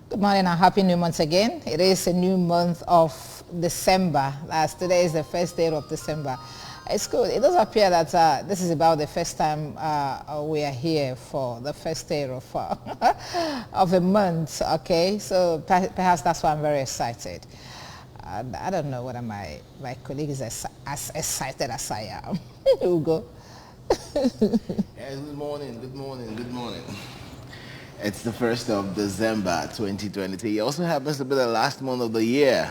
Good morning and happy new month again. It is a new month of December. Today is the first day of December. It's good. It does appear that this is about the first time we are here for the first day of of a month. Okay, so perhaps that's why I'm very excited. I don't know whether my colleague is as excited as I am. Ugo. Yes, good morning, good morning, good morning. It's the 1st of December 2023. It also happens to be the last month of the year.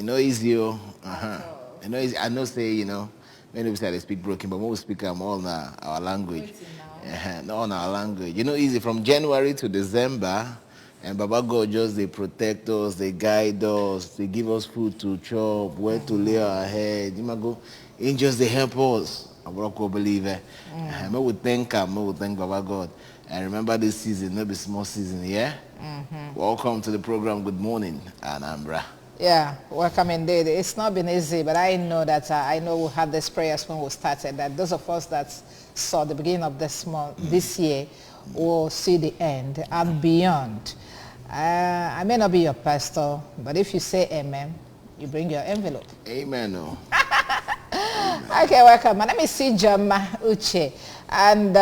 Easy. Uh-huh. Easy. I know say, many people say they speak broken, but most speak all in our language. Not on our language. Easy from January to December, and Baba God just they protect us, they guide us, they give us food to chop, where to lay our head. You might go, angels they help us. I will believe it. I would thank Baba God. And remember this season, not be small season, yeah? Welcome to the program. Good morning, Anambra. Yeah, welcome indeed. It's not been easy, but I know that I know we had this prayers when we started, that those of us that saw the beginning of this month, this year, will see the end and beyond. I may not be your pastor, but if you say amen, you bring your envelope. Amen. No. Okay, welcome. My name is Sijama Uche, and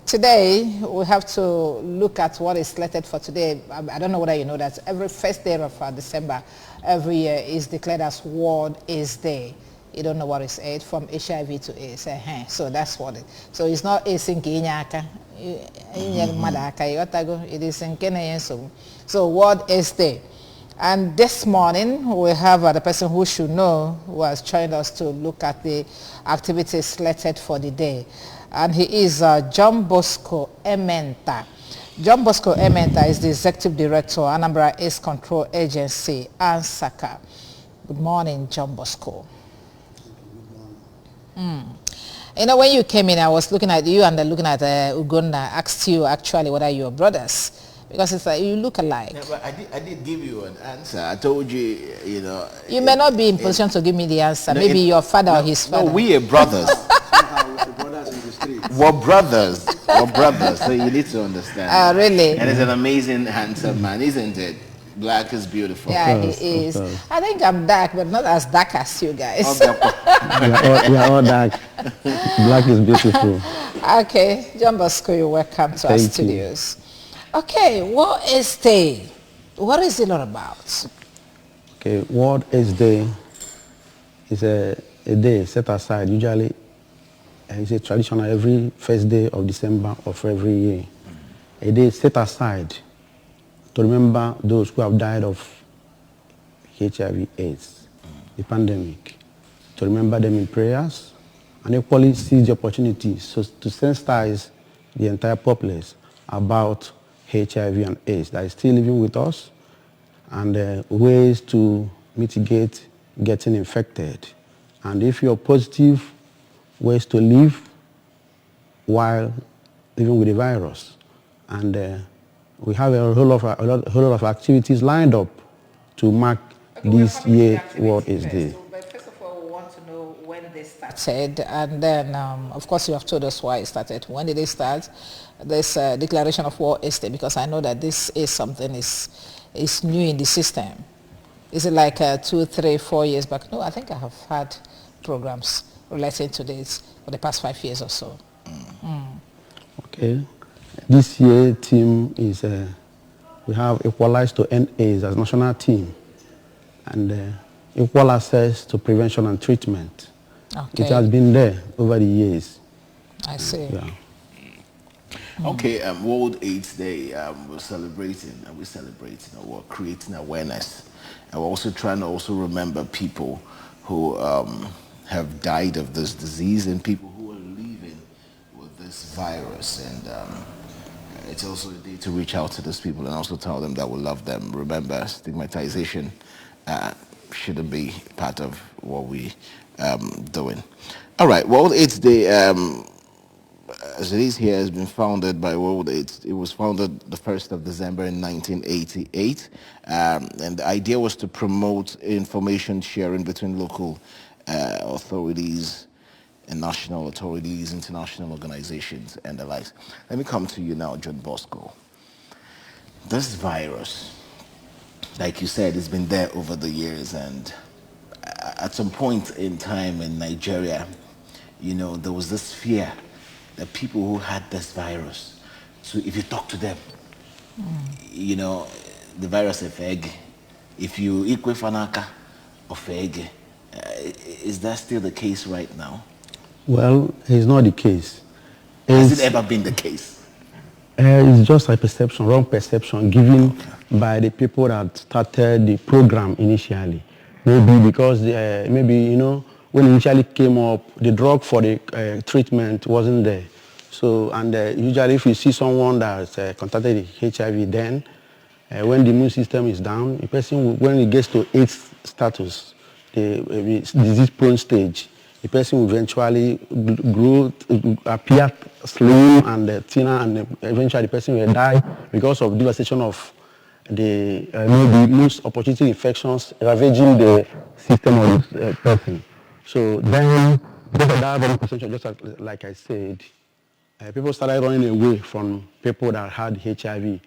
today we have to look at what is slated for today. I don't know whether you know that every first day of December every year is declared as World AIDS Day. You don't know what is AIDS, from HIV to AIDS. So that's what it. So it's not AIDS in Kenyaka. It is in Kenya. So World AIDS Day. And this morning, we have the person who should know, who has joined us to look at the activities slated for the day. And he is John Bosco Ementa. John Bosco Ementa is the Executive Director, Anambra AIDS Control Agency, ANSACA. Good morning, John Bosco. You know, when you came in, I was looking at you and looking at Ugonna, asked you actually whether you're brothers. Because it's like you look alike. Yeah, but I did give you an answer. I told you, You may not be in position to give me the answer. Maybe your father or his father. No, we are brothers. We're brothers. We're brothers. So you need to understand. Really? And he's an amazing, handsome man, isn't it? Black is beautiful. Yeah, he is. I think I'm dark, but not as dark as you guys. We are all dark. Black is beautiful. Okay, John Bosco, you're welcome to our studios. Okay, World AIDS Day. What is it all about? Okay, World AIDS Day is a day set aside. Usually, it's a traditional every first day of December of every year. A day set aside to remember those who have died of HIV/AIDS, the pandemic, to remember them in prayers, and equally seize the opportunity so to sensitize the entire populace about HIV and AIDS that is still living with us, and ways to mitigate getting infected. And if you're positive, ways to live while living with the virus. And we have a whole lot of activities lined up to mark this year World AIDS Day. But first of all, we want to know when they started, and then, of course, you have told us why it started. When did they start? This declaration of World AIDS Day, because I know that this is something is new in the system. Is it like 2, 3, 4 years back? No, I think I have had programs relating to this for the past 5 years or so. Okay. This year team is, we have Equalize to End AIDS as national team, and equal access to prevention and treatment. Okay. It has been there over the years. I see. Yeah. Okay, World AIDS Day, we're creating awareness. And we're also trying to also remember people who have died of this disease and people who are living with this virus. And it's also a day to reach out to those people and also tell them that we love them. Remember, stigmatization shouldn't be part of what we doing. All right, World AIDS Day, as it is here, has been founded by World AIDS. It was founded the 1st of December in 1988. And the idea was to promote information sharing between local authorities and national authorities, international organizations, and the likes. Let me come to you now, John Bosco. This virus, like you said, it's been there over the years, and at some point in time in Nigeria, you know, there was this fear that people who had this virus, so if you talk to them, you know, the virus effect, if you equal fanaka of egg, is that still the case right now? Well, it's not the case. Has it ever been the case? It's just a perception, wrong perception given by the people that started the program initially. Maybe because, maybe, you know, when it initially came up, the drug for the treatment wasn't there. So, and usually if you see someone that's contacted HIV, then when the immune system is down, the person, when it gets to AIDS status, the disease-prone stage, the person will eventually grow, appear slim and thinner, and eventually the person will die because of devastation of the maybe most opportunity infections ravaging the system of the person. So then, because of that perception, just like I said, people started running away from people that had HIV,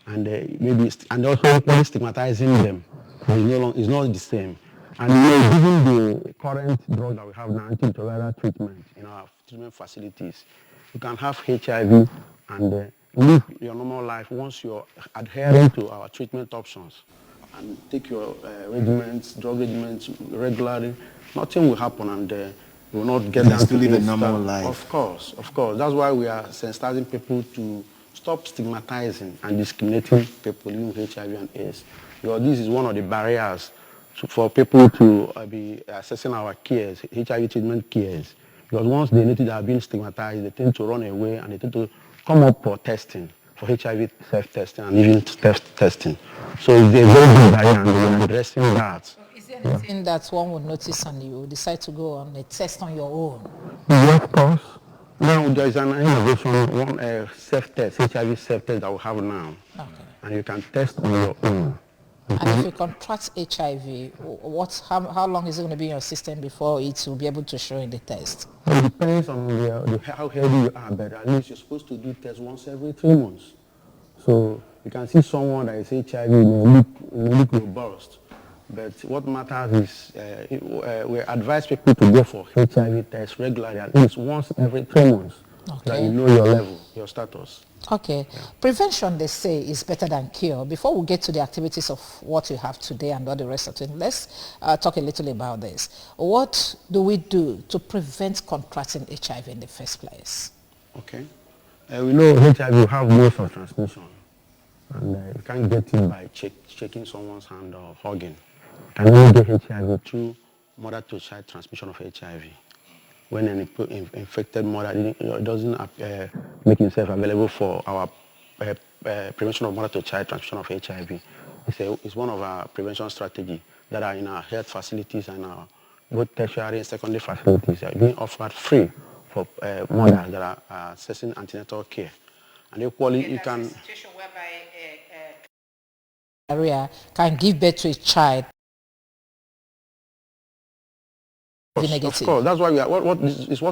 and maybe and also stigmatizing them. It's not the same. And you know, given the current drug that we have now, antiretroviral treatment in our treatment facilities, you can have HIV and live your normal life once you're adhering to our treatment options and take your regimens, drug regimens regularly. Nothing will happen, and you will not get down to live a normal life. Of course, of course. That's why we are sensitizing people to stop stigmatizing and discriminating people living with HIV and AIDS. Because this is one of the barriers for people to be accessing our cares, HIV treatment cares. Because once they notice they are being stigmatized, they tend to run away and they tend to come up for testing, for HIV self-testing and even testing. So it's a very big barrier, and we're addressing that. Is there anything that one would notice and you decide to go on a test on your own? Yeah, of course. Now there is an innovation, one self-test, HIV self-test that we have now. Okay. And you can test on your own. And if you contract HIV, how long is it going to be in your system before it will be able to show in the test? It depends on how healthy you are, but at least you're supposed to do tests once every 3 months. So you can see someone that is HIV look robust. But what matters is we advise people to go for HIV tests regularly, at least once every 3 months, so that you know your level, your status. Okay. Yeah. Prevention, they say, is better than cure. Before we get to the activities of what you have today and all the rest of it, let's talk a little about this. What do we do to prevent contracting HIV in the first place? Okay. We know HIV will have modes of transmission, and you can't get it by shaking someone's hand or hugging. You can only get HIV through mother-to-child transmission of HIV. When an infected mother doesn't make himself available for our prevention of mother-to-child transmission of HIV. It's one of our prevention strategies that are in our health facilities and our both tertiary and secondary facilities are being offered free for mothers that are accessing antenatal care. And equally, you can... a situation whereby area can give birth to a child. Of course, that's why we are. What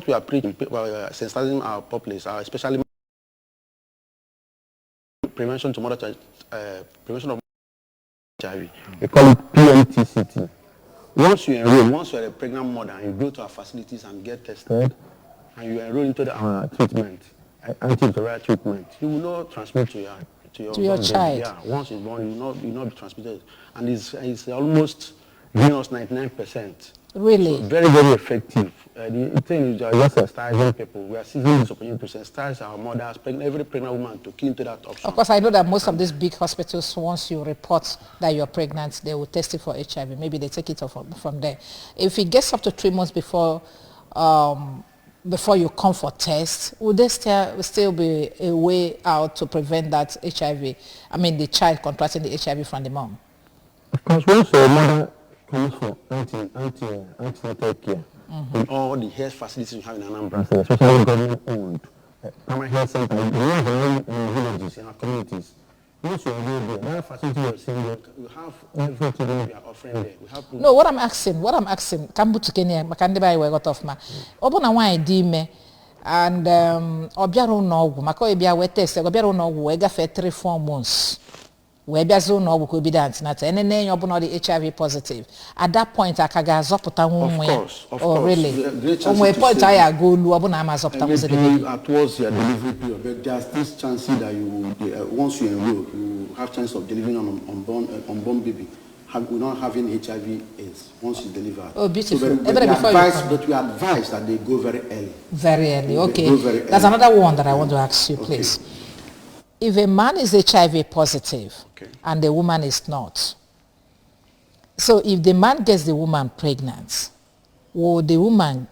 we are preaching, sensitizing our populace, especially prevention to prevention of HIV. We call it PMTCT. Once you enroll, once you are a pregnant mother and you go to our facilities and get tested, and you enroll into our treatment, antiretroviral treatment, you will not transmit to your child. Yeah, once it's born, you will not be transmitted, and it's almost giving us 99%. Really? So very, very effective. The thing is just sensitizing people. We are seizing this opportunity to sensitize our mothers, every pregnant woman to key into that option. Of course, I know that most of these big hospitals, once you report that you're pregnant, they will test you for HIV. Maybe they take it off from there. If it gets up to 3 months before you come for test, would there still be a way out to prevent that HIV, the child contracting the HIV from the mom? Of course, once your mother comes for antenatal care in all the health facilities we have in Anambra, especially government-owned primary health centers, we have in villages, in our communities. Once you are there, that facility you are seeing, you have everything we are offering there. No, what I'm asking, Kambutu Kenya, Makandeba, we got off ma. Open a wine, dime, and Obiaro no, Mako Ebia, we test, Obiaro no, we got 3-4 months. where be so no could be dance not and then you're not the HIV positive. At that point, I can get Of course. really. On my point, I go Luabuna towards your delivery period, but there's this chance that you once you enroll, you have chance of delivering on unborn baby. Not having HIV/AIDS once you deliver. Oh, beautiful. So but we advise that they go very early. Very early, okay. Very That's early. another one that I want to ask you, please. Okay. If a man is HIV positive and the woman is not, so if the man gets the woman pregnant, will the woman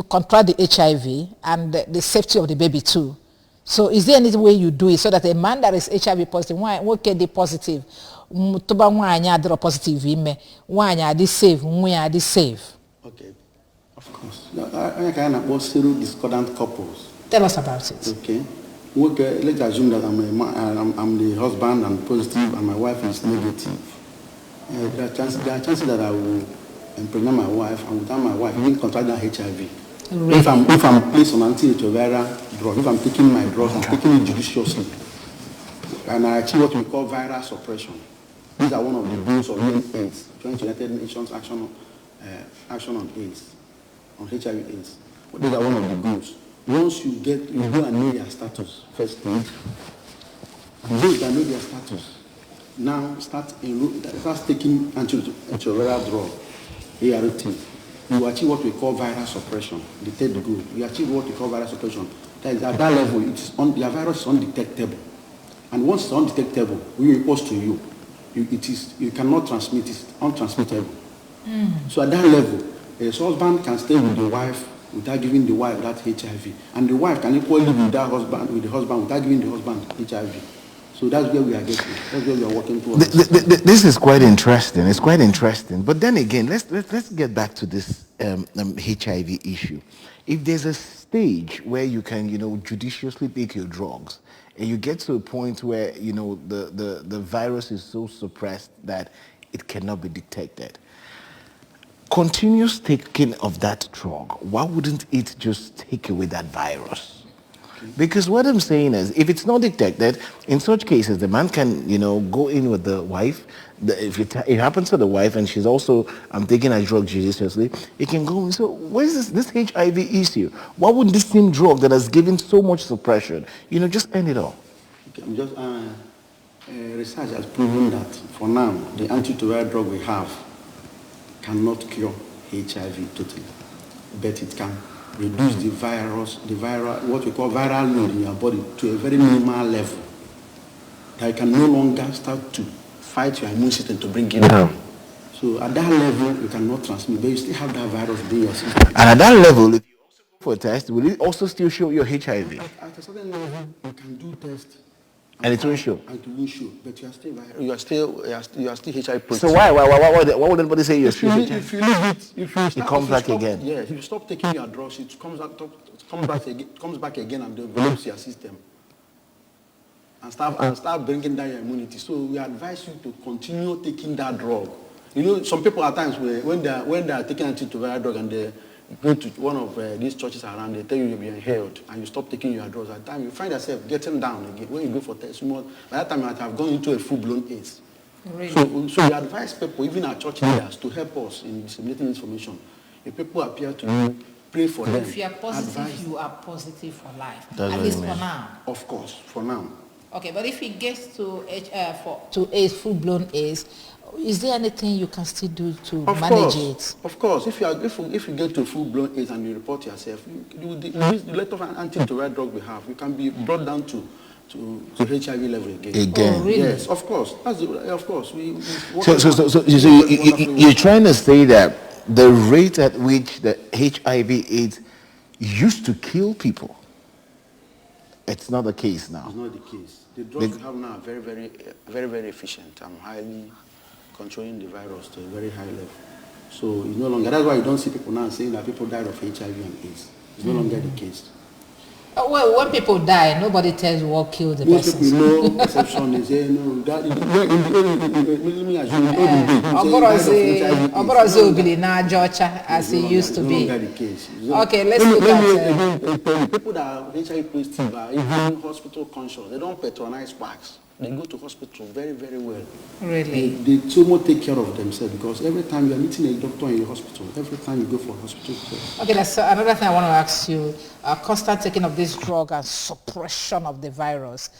contract the HIV and the safety of the baby too? So is there any way you do it so that a man that is HIV positive, why get the positive? Positive, safe. Okay, of course. I kind of was zero discordant couples. Tell us about it. Okay. Let's assume that I'm the husband and positive and my wife is negative. There are chances that I will impregnate my wife and without my wife even contract that HIV. Really? If I'm placed on antiretroviral drug, if I'm taking my drugs, I'm taking it judiciously, and I achieve what we call viral suppression. These are one of the goals of AIDS, Joint United Nations action on AIDS, on HIV/AIDS. These are one of the goals. Once you go and know your status, first stage, and those that know their status now start taking antiretroviral drug, ART. You achieve what we call viral suppression. The third goal, you achieve what we call viral suppression. That is, at that level, your virus is undetectable, and once it's undetectable, we report to you. You cannot transmit it. It's untransmittable. So at that level, a husband can stay with the wife without giving the wife that HIV, and the wife can equally live with the husband without giving the husband HIV. So that's where we are getting. That's where we are working towards. This is quite interesting. It's quite interesting. But then again, let's get back to this HIV issue. If there's a stage where you can, judiciously take your drugs, and you get to a point where, the virus is so suppressed that it cannot be detected, continuous taking of that drug, why wouldn't it just take away that virus? Because what I'm saying is, if it's not detected, in such cases, the man can, go in with the wife. If it happens to the wife and she's also taking a drug judiciously, it can go in. So where's this HIV issue? Why wouldn't this same drug that has given so much suppression, just end it all? Okay, research has proven that for now, the antiretroviral drug we have cannot cure HIV totally, but it can reduce the what we call viral load in your body to a very minimal level that you can no longer start to fight your immune system to bring it down. So at that level, you cannot transmit, but you still have that virus in your system. And at that level, if you also go for a test, will it also still show your HIV? At a certain level, you can do tests. And it won't show. And it won't show, but you are still viral. You are still HIV positive. So why would anybody say you're still HIV? If you leave it, it comes back again. Yes, if you stop taking your drugs, it comes back again and develops your system. And start bringing down your immunity. So we advise you to continue taking that drug. Some people at times when they are taking antiretroviral drug and they go to one of these churches around, they tell you you'll be inhaled and you stop taking your drugs. At the time you find yourself getting down again. When you go for test, by that time you might have gone into a full-blown AIDS. Really? So we advise people, even our church leaders, to help us in disseminating information. If people appear to you, pray for them. If you are positive, you are positive for life. That's at least for now. Of course, for now. Okay, but if it gets to AIDS, full-blown AIDS, is there anything you can still do to manage it? Of course. If you get to full-blown AIDS and you report yourself, the level of antiretroviral drug we have, you can be brought down to HIV level again. Oh, really? Yes, of course. Of course. So you're trying to say that the rate at which the HIV/AIDS used to kill people, it's not the case now. It's not the case. The drugs we have now are very, very, very, very efficient and highly controlling the virus to a very high level. So it's no longer, that's why you don't see people now saying that people died of HIV and AIDS. It's no longer the case. Well, when people die, nobody tells what killed the person. Most people know perception. They say, no, that is, as it used to be. No longer the case. Okay, let's look at... people that are HIV positive are even hospital conscious. They don't patronize packs. they go to hospital very, very well. Really? They so much take care of themselves because every time you are meeting a doctor in the hospital, every time you go for hospital care. Okay, that's another thing I want to ask you. Constant taking of this drug and suppression of the virus,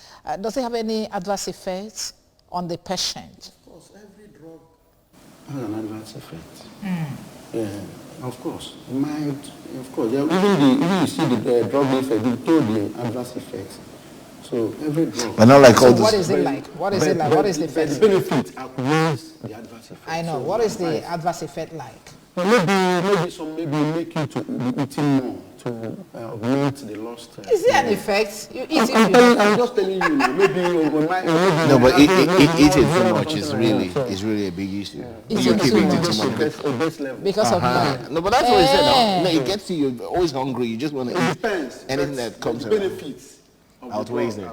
does it have any adverse effects on the patient? Of course, every drug has an adverse effect. Of course, mild. Of course, even you see the drug effect, they told the adverse effects. So every drug. But not like So all this. what is it like? What is it like? What is the effect? The benefit outweighs the adverse effect. I know. So What is the adverse effect like? Maybe make you to be eating more to augment the lost. Is there an effect? You eat if I'm just telling you. Maybe No, but eating too much is really a big issue. Eating too much. Because of money. No, but that's what he said. No, it gets to you. You're always hungry. You just want to eat anything that comes around. Benefits Outweighs it.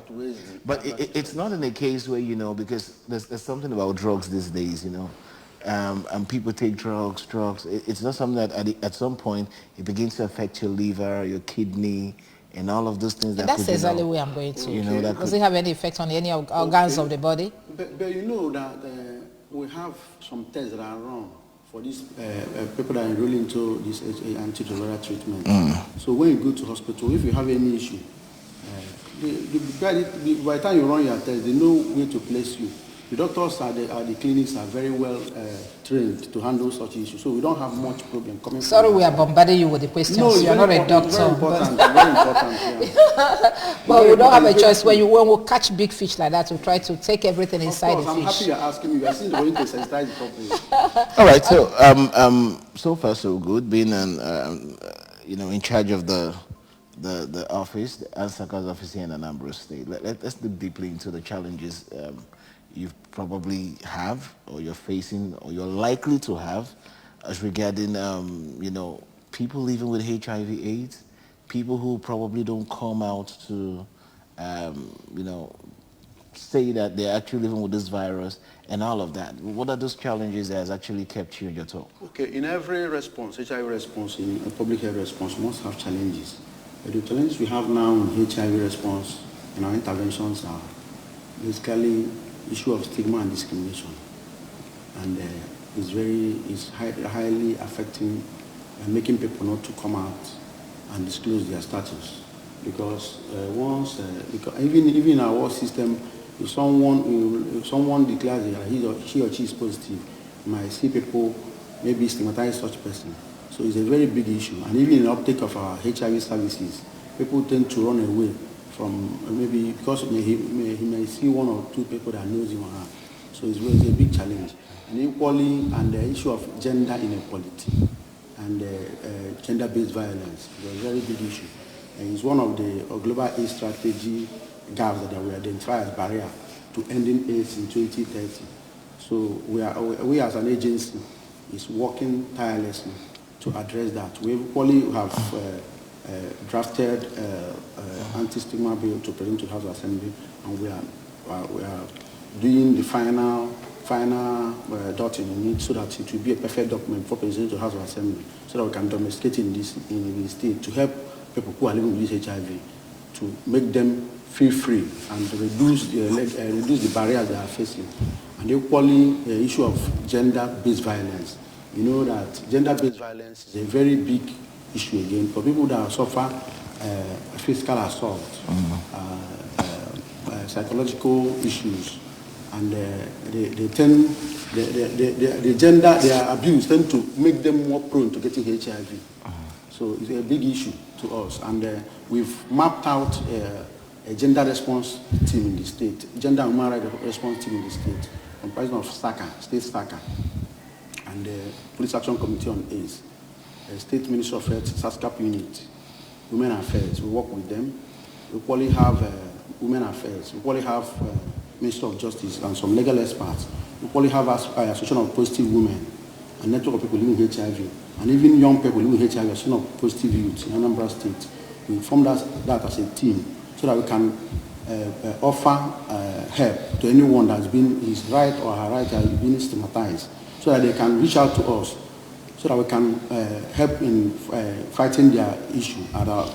But it's not in a case where, because there's something about drugs these days, and people take drugs. It's not something that at some point it begins to affect your liver, your kidney, and all of those things. That's exactly where I'm going to. That Does it have any effect on any organs of the body? But you know that we have some tests that are wrong for these people that enroll into this antiretroviral treatment. So when you go to hospital, if you have any issue, by the time you run your test, they know where to place you. The doctors at the clinics are very well trained to handle such issues, so we don't have much problem coming. Sorry, we are bombarding you with the questions. No, you are not a doctor. Very important. Yeah. But we don't have a choice. When we catch big fish like that, we try to take everything inside the fish. I'm happy you're asking me. We are seeing the way to sensitize the properly. All right. So far so good. Being in charge of the office, the Ansaka's office here in Anambra State. Let's look deeply into the challenges you probably have, or you're facing, or you're likely to have, as regarding, people living with HIV/AIDS, people who probably don't come out to, say that they're actually living with this virus, and all of that. What are those challenges that has actually kept you on your toe? Okay, in every response, HIV response, in a public health response, we must have challenges. The challenges we have now in HIV response and our interventions are basically issue of stigma and discrimination, and it's highly affecting and making people not to come out and disclose their status, because because even in our system, if someone declares that he or she is positive, you might see people maybe stigmatize such person. So it's a very big issue, and even in the uptake of our HIV services, people tend to run away from maybe because he may see one or two people that knows him or her. So it's a big challenge. And equally, and the issue of gender inequality and gender-based violence is a very big issue. And it's one of the global AIDS strategy gaps that we identify as barrier to ending AIDS in 2030. So we as an agency is working tirelessly to address that. We equally have drafted anti-stigma bill to present to the House of Assembly, and we are doing the final dotting in it so that it will be a perfect document for presentation to the House of Assembly, so that we can domesticate in the state to help people who are living with this HIV, to make them feel free and reduce the barriers they are facing. And equally, the issue of gender-based violence. You know that gender-based violence is a very big issue again for people that suffer physical assault, psychological issues, and the gender, their abuse tend to make them more prone to getting HIV. So it's a big issue to us, and we've mapped out a gender response team in the state, gender and human rights response team in the state, comprising of state SACA, and the Police Action Committee on AIDS, State Ministry of Health, SASCAP unit, Women Affairs. We work with them. We equally have Women Affairs. We equally have Ministry of Justice and some legal experts. We equally have Association of Positive Women, a network of people living with HIV, and even young people living with HIV, Association of Positive Youth in Anambra State. We formed that as a team so that we can offer help to anyone that's been his right or her right has been stigmatized, so that they can reach out to us, so that we can help in fighting their issue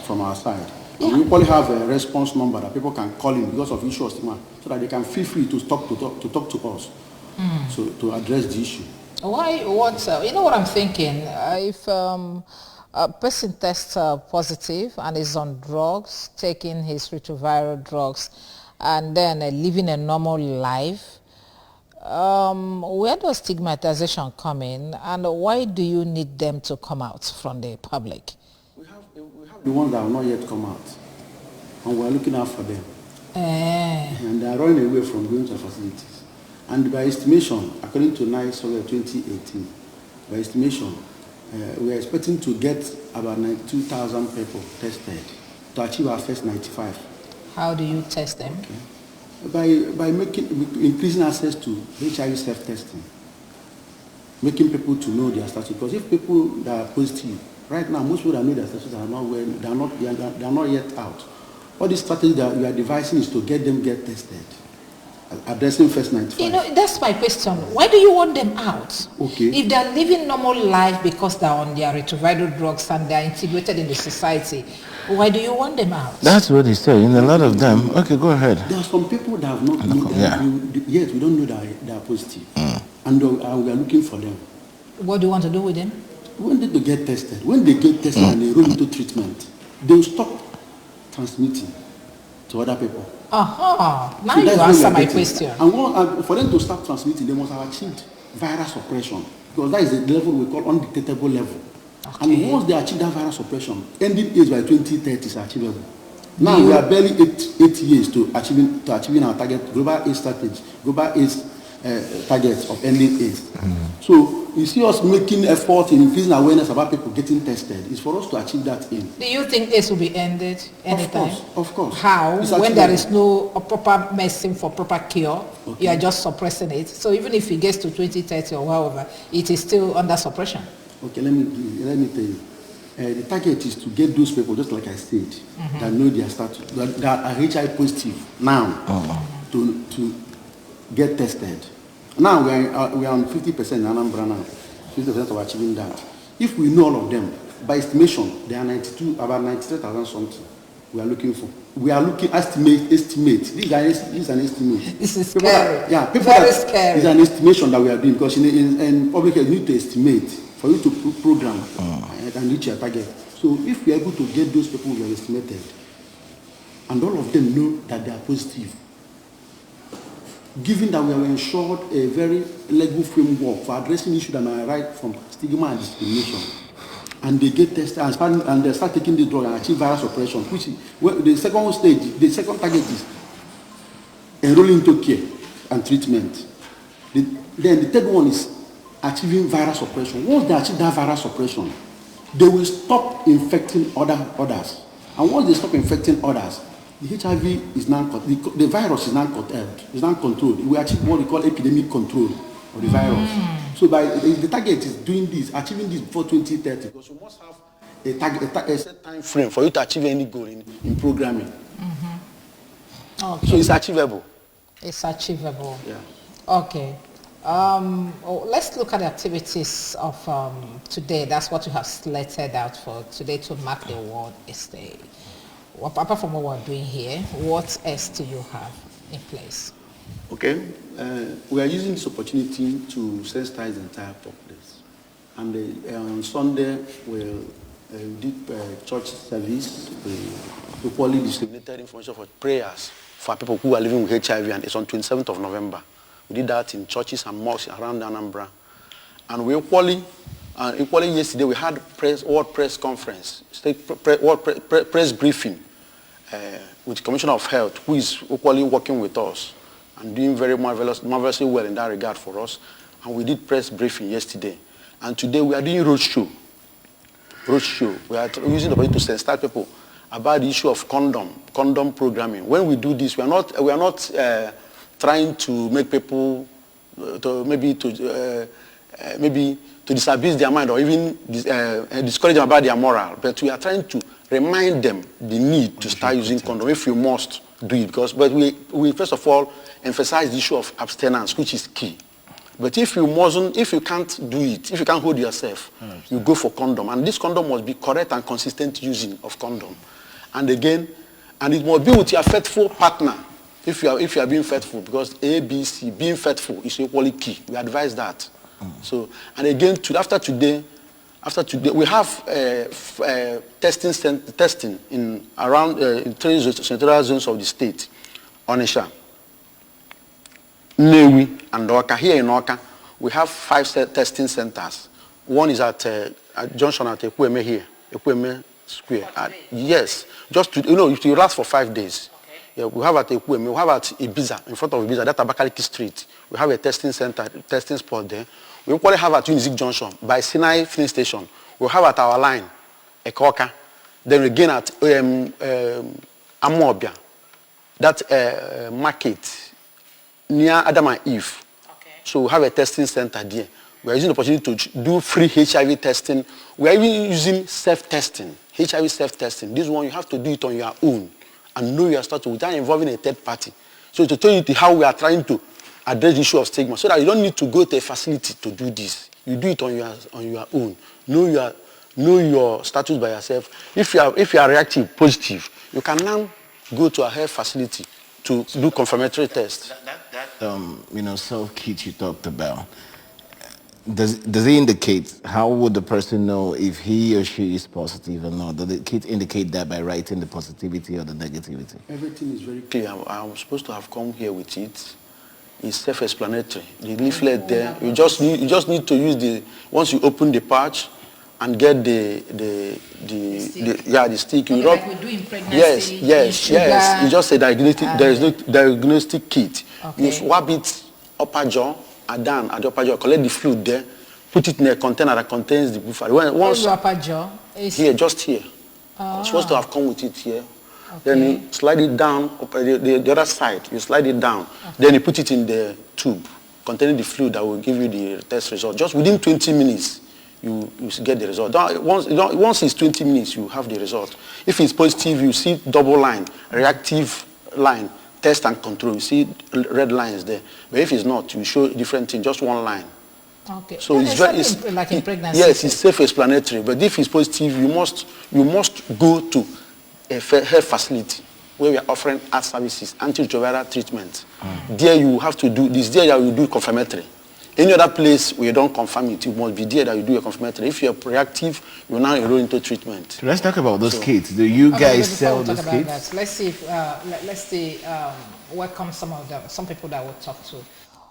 from our side. And we probably have a response number that people can call in because of issue of stigma, so that they can feel free to talk to us, so to address the issue. Why? You know what I'm thinking? If a person tests positive and is on drugs, taking his retroviral drugs, and then living a normal life, where does stigmatization come in, and why do you need them to come out from the public? We have the ones that have not yet come out, and we are looking out for them. And they are running away from going to facilities. And by estimation, according to NICE Survey 2018, by estimation, we are expecting to get about 92,000 people tested to achieve our first 95. How do you test them? Okay. By increasing access to HIV self-testing, making people to know their status. Because if people that are positive, right now, most people that know their status are not well, they are not yet out. All the strategy that we are devising is to get them tested. Addressing first 95. You know, that's my question. Why do you want them out? Okay. If they're living normal life because they're on their retroviral drugs and they're integrated in the society, why do you want them out? That's what he's saying. A lot of them. Okay, go ahead. There are some people that have not known yet. We don't know that they are positive. And we are looking for them. What do you want to do with them? We want them to get tested. When they get tested and they roll into treatment, they will stop transmitting to other people. Now So you answer my question. And for them to start transmitting, they must have achieved virus suppression, because that is the level we call undetectable level. Okay. And once they achieve that virus suppression, ending age by 2030 is achievable. Now we are barely eight years to achieving our target, global age strategy, global age targets of ending age. So you see us making effort in increasing awareness about people getting tested. It's for us to achieve that aim. Do you think AIDS will be ended anytime? Of course. How? When there is no proper medicine for proper cure, you are just suppressing it. So even if it gets to 2030 or however, it is still under suppression. Okay, let me tell you. The target is to get those people, just like I said, that know their status, that are HIV positive now, to get tested. Now we are on 50% in Anambra now, 50% of achieving that. If we know all of them, by estimation, there are about 93,000 something we are looking for. We are looking, estimate. This is an estimate. This is scary. Very scary. It's an estimation that we are doing, because in public health, you need to estimate for you to program and reach your target. So if we are able to get those people we have estimated, and all of them know that they are positive, given that we have ensured a very legal framework for addressing issues that may arise from stigma and discrimination, and they get tested and they start taking the drug and achieve virus suppression, which is the second stage, the second target is enrolling into care and treatment. Then the third one is achieving virus suppression. Once they achieve that virus suppression, they will stop infecting others. And once they stop infecting others, the HIV is now, the virus is now controlled. We achieve what we call epidemic control of the virus. So the target is doing this, achieving this before 2030, because you must have a set time frame for you to achieve any goal in programming. Okay. So it's achievable. It's achievable. Yeah. Okay. Let's look at the activities of today. That's what you have slated out for today to mark the World AIDS Day. Apart from what we're doing here, what else do you have in place? Okay. We are using this opportunity to sensitize the entire populace. And on Sunday, we did church service. We equally disseminated information for prayers for people who are living with HIV, and it's on 27th of November. We did that in churches and mosques around Anambra. And we equally yesterday we had World Press Conference, press briefing with the Commissioner of Health, who is equally working with us and doing very marvelously well in that regard for us. And we did press briefing yesterday. And today we are doing roadshow. We are using the opportunity to sensitize people about the issue of condom programming. When we do this, we are not trying to make people maybe to disabuse their mind or even discourage them about their moral, but we are trying to remind them the need to start using condom if you must do it. But we first of all emphasize the issue of abstinence, which is key. But if you can't do it, if you can't hold yourself, you go for condom. And this condom must be correct and consistent using of condom. And again, and it must be with your faithful partner. If you are being faithful, because A, B, C, being faithful is equally key. We advise that. So, and again, after today, we have testing in around in 3 central zones of the state, Onisha, Newi, and Oka. Here in Oka, we have 5 testing centers. One is at junction at Ekweme here, Ekweme Square. Yes, just to, it will last for 5 days. Okay. Yeah, we have at Ekweme, we have at Ibiza, in front of Ibiza, that's Abakaliki Street. We have a testing center, testing spot there. We equally have at Unizik Junction, by Sinai filling station. We have at our line, Ekoka. Then again at Amobia, that market near Adam and Eve. Okay. So we have a testing center there. We are using the opportunity to do free HIV testing. We are even using self-testing, HIV self-testing. This one, you have to do it on your own and know your status without involving a third party. So to tell you how we are trying to address the issue of stigma, so that you don't need to go to a facility to do this. You do it on your own. Know your status by yourself. If you are reactive, positive, you can now go to a health facility to do confirmatory tests. That self-kit you talked about, does it indicate, how would the person know if he or she is positive or not? Does the kit indicate that by writing the positivity or the negativity? Everything is very clear. I'm supposed to have come here with it. It's self-explanatory. The leaflet there, you just need to use once you open the pouch and get the stick. You rub. Like we do in pregnancy. Yes. You just say diagnostic. There is no diagnostic kit. Okay. You swab it upper jaw and down at the upper jaw. Collect the fluid there. Put it in a container that contains the buffer. Once upper jaw is here, just here. I'm supposed to have come with it here. Okay. Then you slide it down, the other side, you slide it down. Okay. Then you put it in the tube containing the fluid that will give you the test result. Just within 20 minutes, you get the result. Once it's 20 minutes, you have the result. If it's positive, you see double line, reactive line, test and control. You see red lines there. But if it's not, you show different thing, just one line. Okay. So it's like in pregnancy. Yes, it's self-explanatory. But if it's positive, you must go to a health facility where we are offering health services, antiretroviral treatment. There you have to do this. There you do confirmatory. Any other place where you don't confirm it, you must be there that you do a confirmatory. If you're reactive, you now enroll into treatment. So let's talk about those kits. Do you guys sell those kits? That, let's see welcome some people that we'll talk to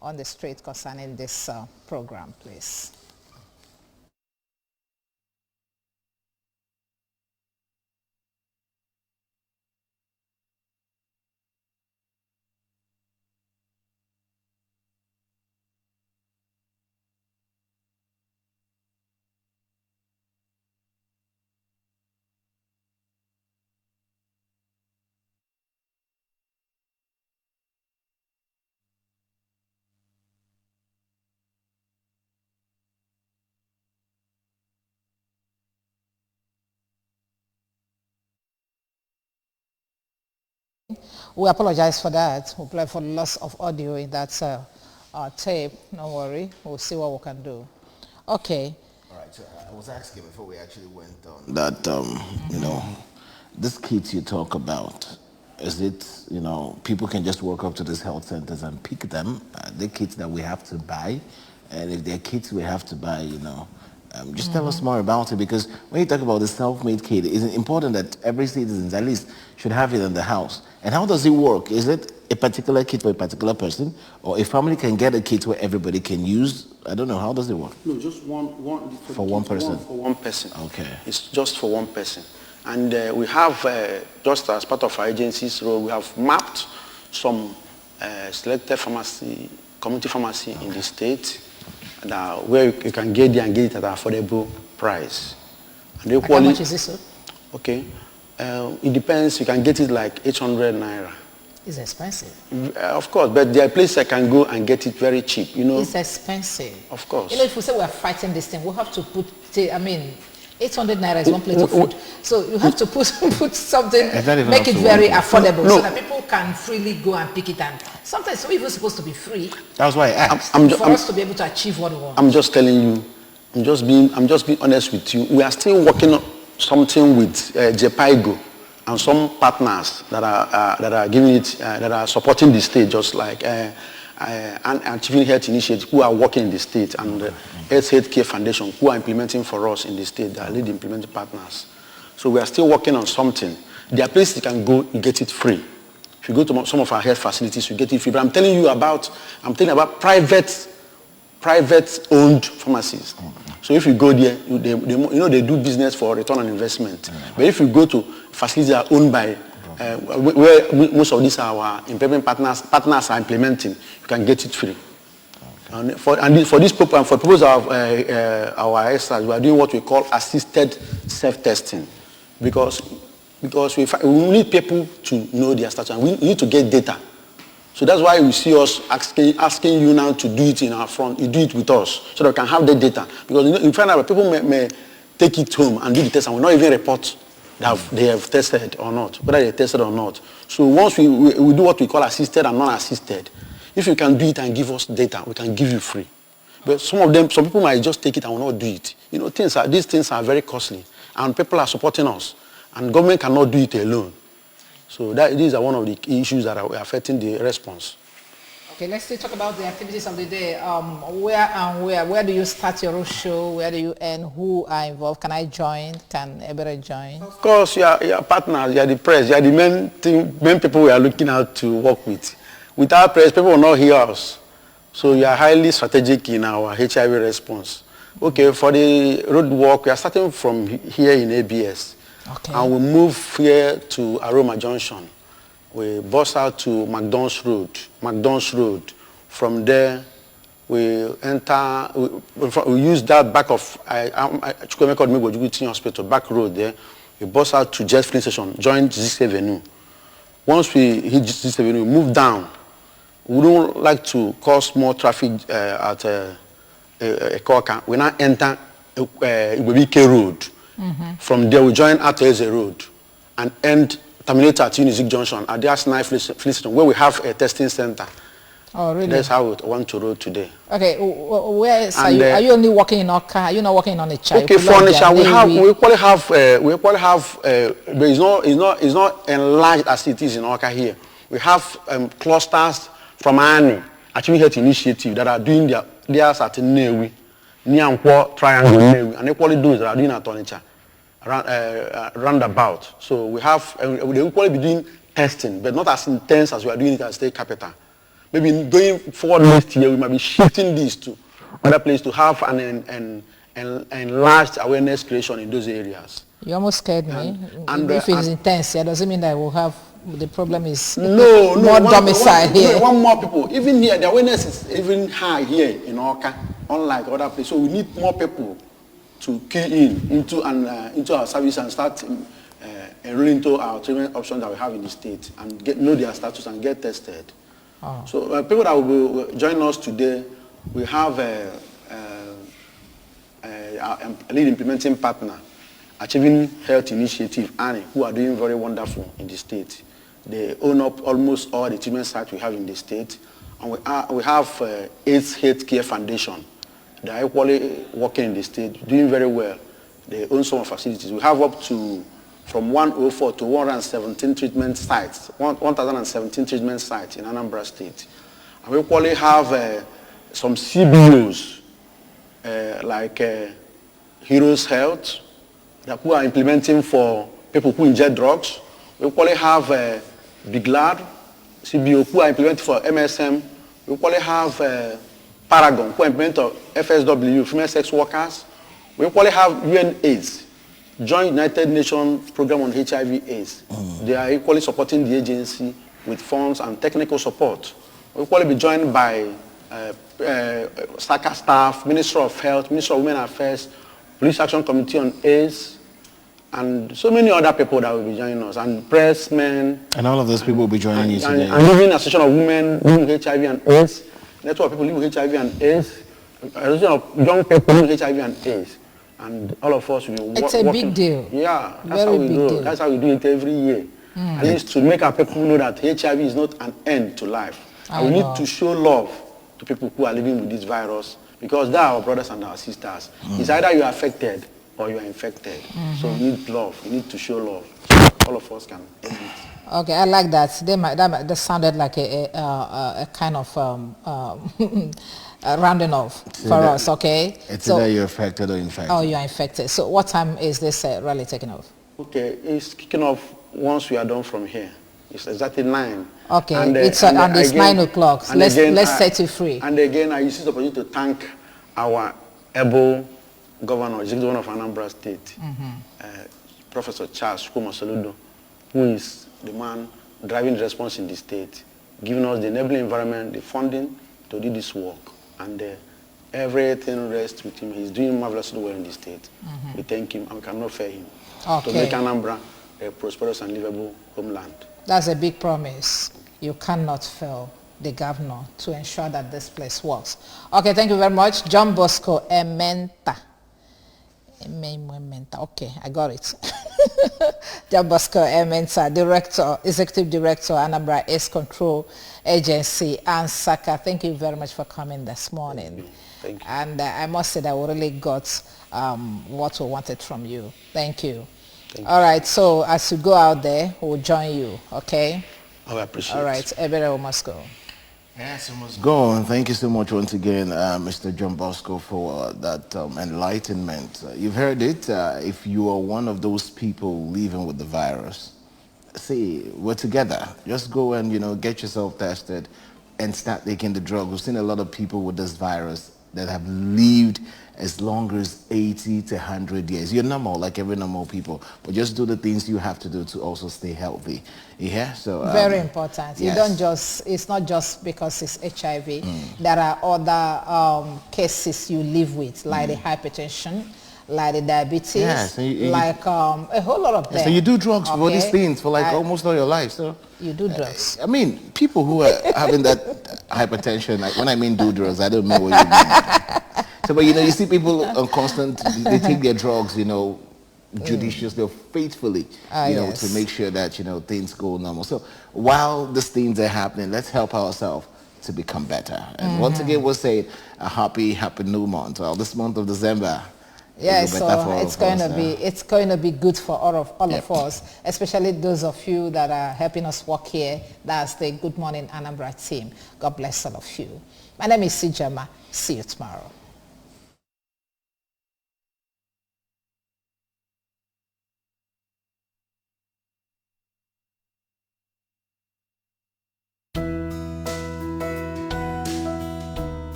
on the street concerning this program, please. We apologize for that. We'll play for loss of audio in that tape. No worry. We'll see what we can do. Okay. All right. So I was asking before we actually went on that, this kit you talk about, is it, people can just walk up to these health centers and pick them? The kits that we have to buy, and if they're kits we have to buy, just tell us more about it, because when you talk about the self-made kit, it's important that every citizen at least should have it in the house. And how does it work? Is it a particular kit for a particular person, or a family can get a kit where everybody can use? I don't know. How does it work? No, just one for one person. For one person. Okay. It's just for one person. And we have, just as part of our agency's role, we have mapped some selected community pharmacy in the state, where you can get there and get it at an affordable price. And how much is this, sir? Okay. It depends. You can get it like 800 naira. It's expensive. Of course, but there are places I can go and get it very cheap. It's expensive. Of course. If we say we're fighting this thing, we'll have to put, 800 naira is one plate of food. So you have to put something, make it very affordable, so that people can freely go and pick it. And sometimes it's not even supposed to be free. That's why I asked. For us to be able to achieve what we want. I'm just telling you, I'm just being honest with you. We are still working on something with Jepaigo and some partners that are giving it, that are supporting the state, just like Achieving Health Initiative, who are working in the state, and Earth Healthcare Foundation, who are implementing for us in the state, that are lead implementing partners. So we are still working on something. There are places you can go, you get it free. If you go to some of our health facilities, you get it free. But I'm telling about private-owned pharmacies. So if you go there, they do business for return on investment. But if you go to facilities that are owned by, where most of these our implement partners are implementing, you can get it free. And for this purpose, and for the purpose of our exercise, we are doing what we call assisted self-testing, because we need people to know their status, and we need to get data. So that's why we see us asking you now to do it in our front. You do it with us, so that we can have the data. Because you find out that people may take it home and do the test and will not even report that they have tested or not, whether they tested or not. So once we do what we call assisted and non-assisted, if you can do it and give us data, we can give you free. But some people might just take it and will not do it. These things are very costly, and people are supporting us, and government cannot do it alone. So these are one of the issues that are affecting the response. Okay, let's still talk about the activities of the day. Where do you start your roadshow? Where do you end? Who are involved? Can I join? Can everybody join? Of course, you are partners, you are the press, you are the main people we are looking out to work with. Without press, people will not hear us. So you are highly strategic in our HIV response. Okay, for the road walk, we are starting from here in ABS. Okay. And we move here to Aroma Junction. We bus out to McDonald's Road. From there, we enter, we use that back of Hospital, back road there. We bus out to Jet Filling Station, join Zis Avenue. Once we hit Zis Avenue, we move down. We don't like to cause more traffic at Ekoka. We now enter Ibobike Road. From there, we join Ateze Road and terminate at Unizik Junction at the Arsenal Filling Station, where we have a testing center. Oh, really? That's how we want to road today. Okay, where are you? Are you only working in Oka? Are you not working on a child? Okay, for Onitsha, we probably have, but it's not enlarged as it is in Oka here. We have clusters from ANI, Achieving Health Initiative, that are doing theirs at Newi, Nyankwo Triangle Newi, and equally those that are doing at Onitsha. Roundabout. So we have, they will probably be doing testing, but not as intense as we are doing it at state capital. Maybe going forward next year, we might be shifting this to other places to have an enlarged awareness creation in those areas. You almost scared me. And if it's intense, it doesn't mean that we'll have, the problem is more domicile here. One more people. Even here, the awareness is even high here in Oka, unlike other places. So we need more people to key into our service and start enrolling into our treatment options that we have in the state and know their status and get tested. Oh. So people that will join us today, we have a lead implementing partner, Achieving Health Initiative, ANI, who are doing very wonderful in the state. They own up almost all the treatment sites we have in the state. And we have AIDS Healthcare Foundation. They are equally working in the state, doing very well. They own some facilities. We have up to from 104 to 117 treatment sites, 1,017 treatment sites in Anambra State. And we equally have some CBOs like Heroes Health who are implementing for people who inject drugs. We equally have Big Lad CBO who are implementing for MSM. We equally have Paragon, who implement FSW, female sex workers. We equally have UNAIDS, Joint United Nations Program on HIV/AIDS. They are equally supporting the agency with funds and technical support. We equally be joined by SACA staff, Ministry of Health, Ministry of Women Affairs, Police Action Committee on AIDS, and so many other people that will be joining us, and pressmen. And all of those people will be joining you today. And even Association of Women living with HIV and AIDS, network of people living with HIV and AIDS, Association of young people living with HIV and AIDS. And all of us will be working. It's a big deal. Yeah, that's how we do it. That's how we do it every year. At least to make our people know that HIV is not an end to life. And we need to show love to people who are living with this virus, because they are our brothers and our sisters. It's either you are affected or you are infected. So we need love. We need to show love. all of us can end it. Okay, I like that. That sounded like a kind of a rounding off for us, okay? It's either you're affected or infected. Oh, you're infected. So what time is this rally taking off? Okay, it's kicking off once we are done from here. It's exactly 9. Okay, and it's 9 o'clock. Let's set it free. And again, I use this opportunity to thank our able governor, executive governor of Anambra State, Professor Charles Soludo, who is the man driving the response in the state, giving us the enabling environment, the funding to do this work. And everything rests with him. He's doing marvelously well in the state. We thank him and we cannot fail him. Okay. To make Anambra a prosperous and livable homeland. That's a big promise. You cannot fail the governor to ensure that this place works. Okay, thank you very much. John Bosco Ementa. Okay, I got it. John Bosco Ementa, Director, Executive Director, Anambra Ace Control Agency, and Saka. Thank you very much for coming this morning. Thank you. And I must say that we really got what we wanted from you. Thank you. All right, so as you go out there, we'll join you, okay? I appreciate it. All right, everybody must go. Yes, we must go. And thank you so much once again, Mr. John Bosco, for that enlightenment. You've heard it. If you are one of those people living with the virus, see, we're together. Just go and, get yourself tested and start taking the drug. We've seen a lot of people with this virus that have lived as long as 80 to 100 years. You're normal, like every normal people, but just do the things you have to do to also stay healthy. Yeah, so very important. Yes. You don't just, it's not just because it's HIV. There are other cases you live with, like the hypertension, like the diabetes, yes, like a whole lot of them. So you do drugs for these things for like almost all your life. So you do drugs. I mean, people who are having that hypertension, like when I mean do drugs, I don't know what you mean. So, but you see people on constant, they take their drugs, judiciously or faithfully, yes. to make sure that, things go normal. So while these things are happening, let's help ourselves to become better. And once again, we'll say a happy new month. Well, this month of December. Yeah, so it's going to be good for all of us, especially those of you that are helping us work here. That's the Good Morning Anambra team. God bless all of you. My name is Sijama. See you tomorrow.